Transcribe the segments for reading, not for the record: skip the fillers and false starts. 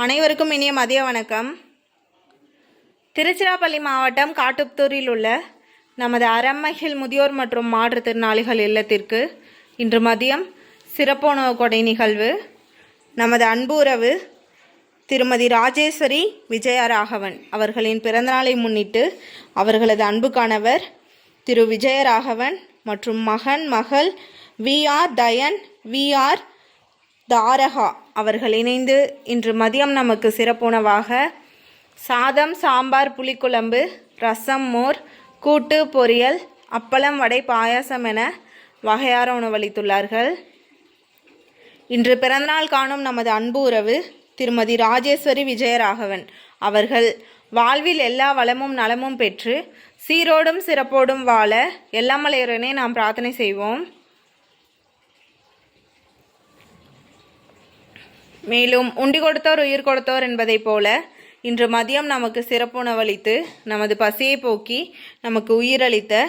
அனைவருக்கும் இனிய மதிய வணக்கம். திருச்சிராப்பள்ளி மாவட்டம் காட்டுப்புத்தூரில் உள்ள நமது அறமகிழ் முதியோர் மற்றும் மாற்றுத்திறனாளிகள் இல்லத்திற்கு இன்று மதியம் சிறப்பு உணவு கொடை நிகழ்வு. நமது அன்பு உறவு திருமதி ராஜேஸ்வரி விஜயராகவன் அவர்களின் பிறந்தநாளை முன்னிட்டு அவர்களது அன்பு கணவர் திரு விஜயராகவன் மற்றும் மகள் VR தயன் VR தாரகா அவர்கள் இணைந்து இன்று மதியம் நமக்கு சிறப்புணவாக சாதம், சாம்பார், புளிக்குழம்பு, ரசம், மோர், கூட்டு, பொரியல், அப்பளம், வடை, பாயாசம் என வகையார உணவளித்துள்ளார்கள். இன்று பிறந்தநாள் காணும் நமது அன்பு உறவு திருமதி ராஜேஸ்வரி விஜயராகவன் அவர்கள் வாழ்வில் எல்லா வளமும் நலமும் பெற்று சீரோடும் சிறப்போடும் வாழ எல்லாம் வல்ல இறைவனை நாம் பிரார்த்தனை செய்வோம். மேலும் உண்டி கொடுத்தோர் உயிர் கொடுத்தோர் என்பதைப் போல இன்று மதியம் நமக்கு சிறப்புணவளித்து நமது பசியை போக்கி நமக்கு உயிரளித்த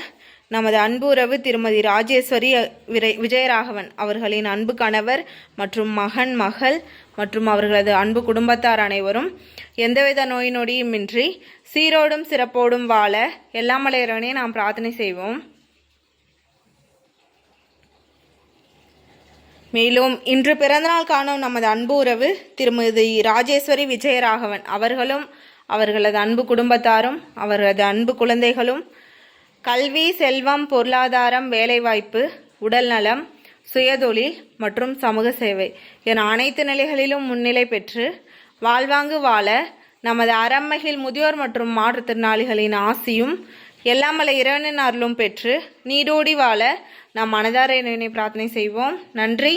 நமது அன்பு உறவு திருமதி ராஜேஸ்வரி விஜயராகவன் அவர்களின் அன்பு கணவர் மற்றும் மகள் மற்றும் அவர்களது அன்பு குடும்பத்தார் அனைவரும் எந்தவித நோய் நொடியுமின்றி சீரோடும் சிறப்போடும் வாழ எல்லாம் வல்ல இறைவனை நாம் பிரார்த்தனை செய்வோம். மேலும் இன்று பிறந்தநாள் காணும் நமது அன்பு உறவு திருமதி ராஜேஸ்வரி விஜயராகவன் அவர்களும் அவர்களது அன்பு குடும்பத்தாரும் அவர்களது அன்பு குழந்தைகளும் கல்வி, செல்வம், பொருளாதாரம், வேலைவாய்ப்பு, உடல்நலம், சுயதொழில் மற்றும் சமூக சேவை என அனைத்து நிலைகளிலும் முன்னிலை பெற்று வாழ்வாங்கு வாழ நமது அறமகிழ் முதியோர் மற்றும் மாற்றுத்திறனாளிகளின் ஆசியும் எல்லாம் வல்ல இறைவனின் அருளும் பெற்று நீடோடி வாழ நாம் மனதார இறைவனை பிரார்த்தனை செய்வோம். நன்றி.